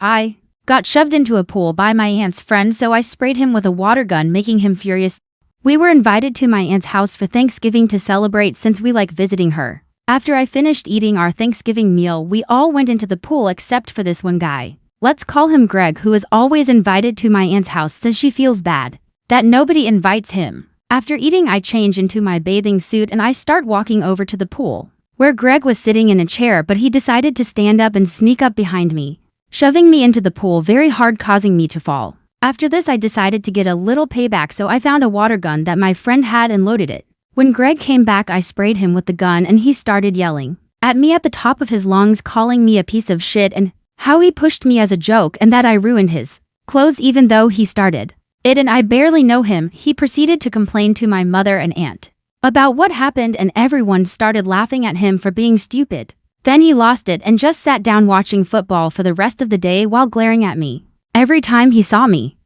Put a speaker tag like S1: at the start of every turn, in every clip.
S1: I got shoved into a pool by my aunt's friend, so I sprayed him with a water gun, making him furious. We were invited to my aunt's house for Thanksgiving to celebrate since we like visiting her. After I finished eating our Thanksgiving meal, we all went into the pool except for this one guy. Let's call him Greg, who is always invited to my aunt's house since she feels bad that nobody invites him. After eating, I change into my bathing suit and I start walking over to the pool, where Greg was sitting in a chair, but he decided to stand up and sneak up behind me, shoving me into the pool very hard, causing me to fall. After this, I decided to get a little payback, so I found a water gun that my friend had and loaded it. When Greg came back, I sprayed him with the gun and he started yelling at me at the top of his lungs, calling me a piece of shit and how he pushed me as a joke and that I ruined his clothes even though he started it and I barely know him. He proceeded to complain to my mother and aunt about what happened and everyone started laughing at him for being stupid. Then he lost it and just sat down watching football for the rest of the day while glaring at me every time he saw me.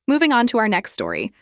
S2: Moving on to our next story.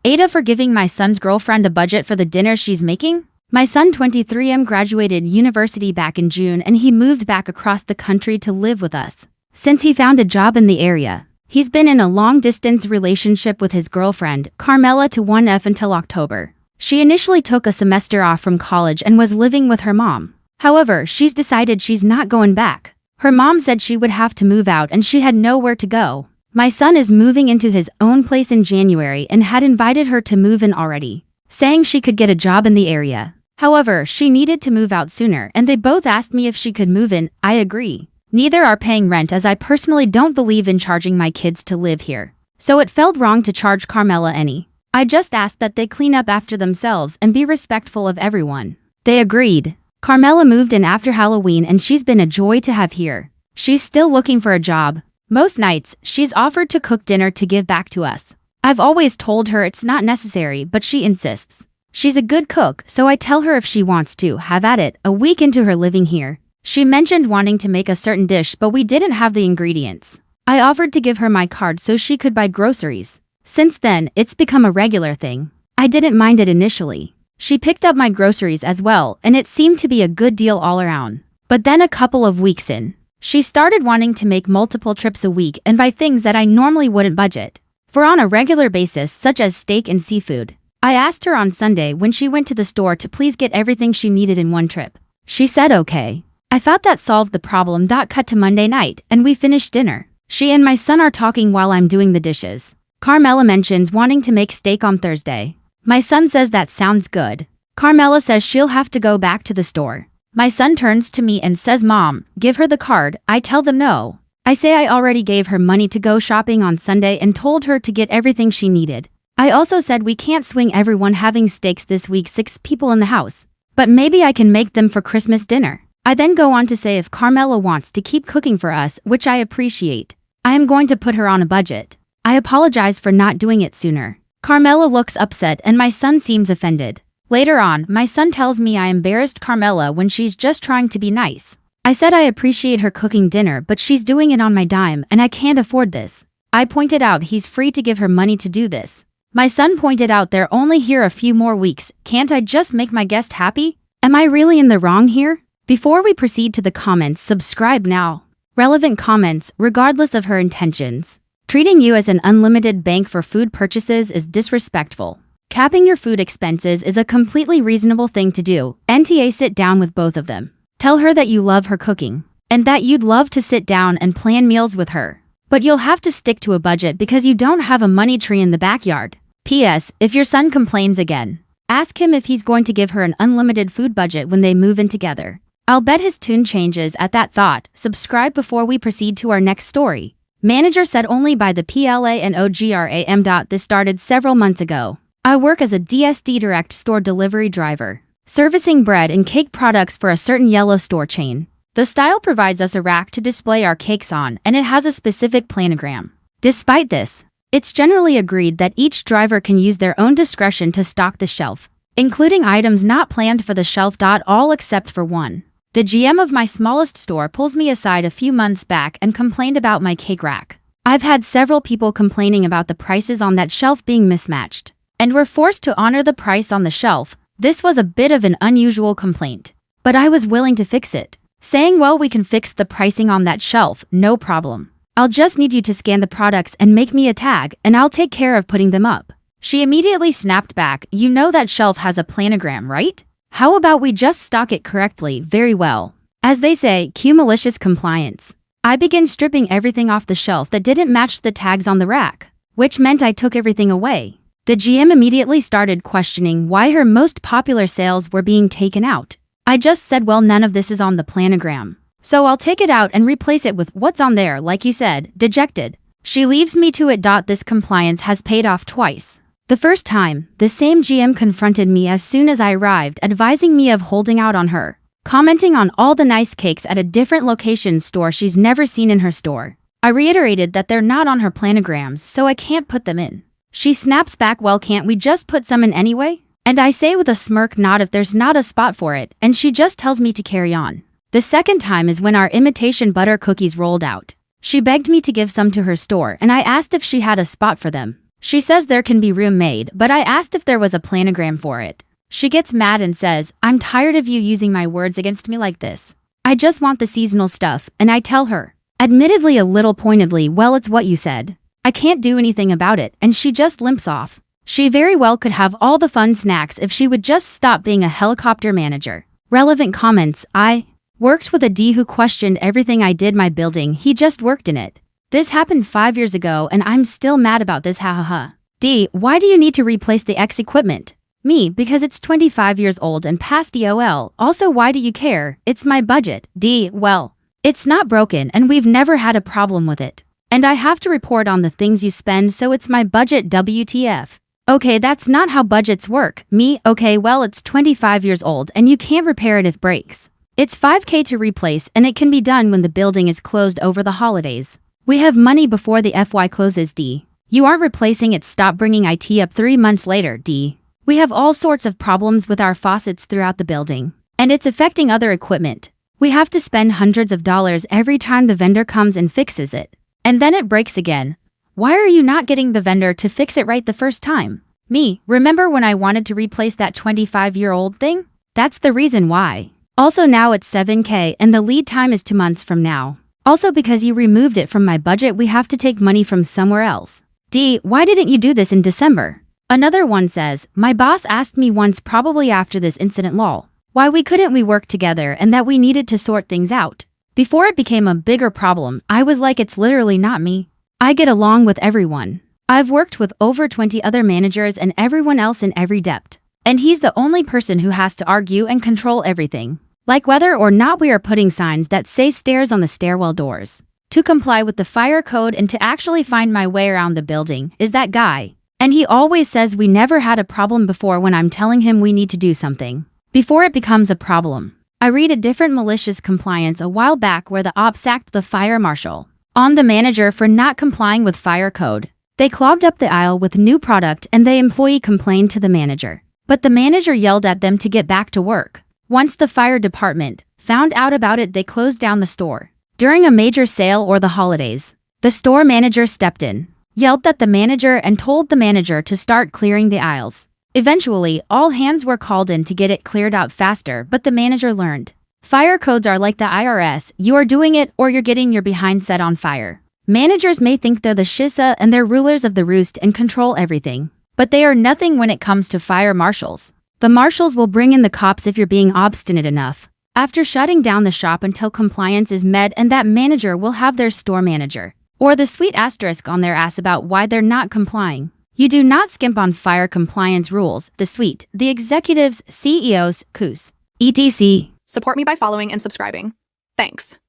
S1: Ada for giving my son's girlfriend a budget for the dinner she's making? My son 23M graduated university back in June and he moved back across the country to live with us since he found a job in the area. He's been in a long-distance relationship with his girlfriend, Carmela, to 1F until October. She initially took a semester off from college and was living with her mom. However, she's decided she's not going back. Her mom said she would have to move out and she had nowhere to go. My son is moving into his own place in January and had invited her to move in already, saying she could get a job in the area. However, she needed to move out sooner and they both asked me if she could move in. I agree. Neither are paying rent, as I personally don't believe in charging my kids to live here, so it felt wrong to charge Carmela any. I just asked that they clean up after themselves and be respectful of everyone. They agreed. Carmela moved in after Halloween and she's been a joy to have here. She's still looking for a job. Most nights, she's offered to cook dinner to give back to us. I've always told her it's not necessary, but she insists. She's a good cook, so I tell her if she wants to, have at it. A week into her living here, she mentioned wanting to make a certain dish, but we didn't have the ingredients. I offered to give her my card so she could buy groceries. Since then, it's become a regular thing. I didn't mind it initially. She picked up my groceries as well, and it seemed to be a good deal all around. But then a couple of weeks in, she started wanting to make multiple trips a week and buy things that I normally wouldn't budget for on a regular basis, such as steak and seafood. I asked her on Sunday when she went to the store to please get everything she needed in one trip. She said okay. I thought that solved the problem. Cut to Monday night, and we finished dinner. She and my son are talking while I'm doing the dishes. Carmela mentions wanting to make steak on Thursday. My son says that sounds good. Carmela says she'll have to go back to the store. My son turns to me and says, "Mom, give her the card." I tell them no. I say I already gave her money to go shopping on Sunday and told her to get everything she needed. I also said we can't swing everyone having steaks this week, 6 people in the house, but maybe I can make them for Christmas dinner. I then go on to say if Carmela wants to keep cooking for us, which I appreciate, I am going to put her on a budget. I apologize for not doing it sooner. Carmela looks upset and my son seems offended. Later on, my son tells me I embarrassed Carmela when she's just trying to be nice. I said I appreciate her cooking dinner, but she's doing it on my dime and I can't afford this. I pointed out he's free to give her money to do this. My son pointed out they're only here a few more weeks. Can't I just make my guest happy? Am I really in the wrong here? Before we proceed to the comments, subscribe now. Relevant comments, regardless of her intentions. Treating you as an unlimited bank for food purchases is disrespectful. Capping your food expenses is a completely reasonable thing to do. NTA, sit down with both of them. Tell her that you love her cooking and that you'd love to sit down and plan meals with her. But you'll have to stick to a budget because you don't have a money tree in the backyard. P.S. If your son complains again, ask him if he's going to give her an unlimited food budget when they move in together. I'll bet his tune changes at that thought. Subscribe before we proceed to our next story. Manager said only by the PLANOGRAM. This started several months ago. I work as a DSD direct store delivery driver, servicing bread and cake products for a certain yellow store chain. The style provides us a rack to display our cakes on, and it has a specific planogram. Despite this, it's generally agreed that each driver can use their own discretion to stock the shelf, including items not planned for the shelf. All except for one. The GM of my smallest store pulls me aside a few months back and complained about my cake rack. I've had several people complaining about the prices on that shelf being mismatched, and were forced to honor the price on the shelf. This was a bit of an unusual complaint, but I was willing to fix it, saying, well, we can fix the pricing on that shelf, no problem. I'll just need you to scan the products and make me a tag, and I'll take care of putting them up. She immediately snapped back, you know that shelf has a planogram, right? How about we just stock it correctly? Very well. As they say, cue malicious compliance. I began stripping everything off the shelf that didn't match the tags on the rack, which meant I took everything away. The GM immediately started questioning why her most popular sales were being taken out. I just said, well, none of this is on the planogram, so I'll take it out and replace it with what's on there, like you said, dejected. She leaves me to it. This compliance has paid off twice. The first time, the same GM confronted me as soon as I arrived, advising me of holding out on her, commenting on all the nice cakes at a different location store she's never seen in her store. I reiterated that they're not on her planograms, so I can't put them in. She snaps back, well, can't we just put some in anyway? And I say with a smirk, not if there's not a spot for it, and she just tells me to carry on. The second time is when our imitation butter cookies rolled out. She begged me to give some to her store, and I asked if she had a spot for them. She says there can be room made, but I asked if there was a planogram for it. She gets mad and says, I'm tired of you using my words against me like this. I just want the seasonal stuff, and I tell her, admittedly a little pointedly, well, it's what you said. I can't do anything about it, and she just limps off. She very well could have all the fun snacks if she would just stop being a helicopter manager. Relevant comments. I worked with a D who questioned everything I did my building, he just worked in it. This happened 5 years ago and I'm still mad about this, ha ha ha. D, why do you need to replace the X equipment? Me, because it's 25 years old and past DOL. Also, why do you care? It's my budget. D, well, it's not broken and we've never had a problem with it. And I have to report on the things you spend, so it's my budget, WTF. Okay, that's not how budgets work. Me, okay, well, it's 25 years old and you can't repair it if breaks. It's $5K to replace and it can be done when the building is closed over the holidays. We have money before the FY closes. D. You aren't replacing it. Stop bringing IT up 3 months later. D. We have all sorts of problems with our faucets throughout the building, and it's affecting other equipment. We have to spend hundreds of dollars every time the vendor comes and fixes it. And then it breaks again. Why are you not getting the vendor to fix it right the first time? Me, remember when I wanted to replace that 25-year-old thing? That's the reason why. Also, now it's $7K and the lead time is 2 months from now. Also, because you removed it from my budget, we have to take money from somewhere else. D, why didn't you do this in December? Another one says, my boss asked me once, probably after this incident, lol, why couldn't we work together and that we needed to sort things out. Before it became a bigger problem, I was like, it's literally not me. I get along with everyone. I've worked with over 20 other managers and everyone else in every depth. And he's the only person who has to argue and control everything. Like whether or not we are putting signs that say stairs on the stairwell doors. To comply with the fire code and to actually find my way around the building is that guy. And he always says we never had a problem before when I'm telling him we need to do something. Before it becomes a problem. I read a different malicious compliance a while back where the ops sacked the fire marshal on the manager for not complying with fire code. They clogged up the aisle with new product and the employee complained to the manager. But the manager yelled at them to get back to work. Once the fire department found out about it, they closed down the store. During a major sale or the holidays, the store manager stepped in, yelled at the manager and told the manager to start clearing the aisles. Eventually, all hands were called in to get it cleared out faster, but the manager learned. Fire codes are like the IRS, you are doing it or you're getting your behind set on fire. Managers may think they're the shissa and they're rulers of the roost and control everything, but they are nothing when it comes to fire marshals. The marshals will bring in the cops if you're being obstinate enough. After shutting down the shop until compliance is met, and that manager will have their store manager or the sweet asterisk on their ass about why they're not complying. You do not skimp on fire compliance rules, the suite, the executives, CEOs, COOs, etc.
S2: Support me by following and subscribing. Thanks.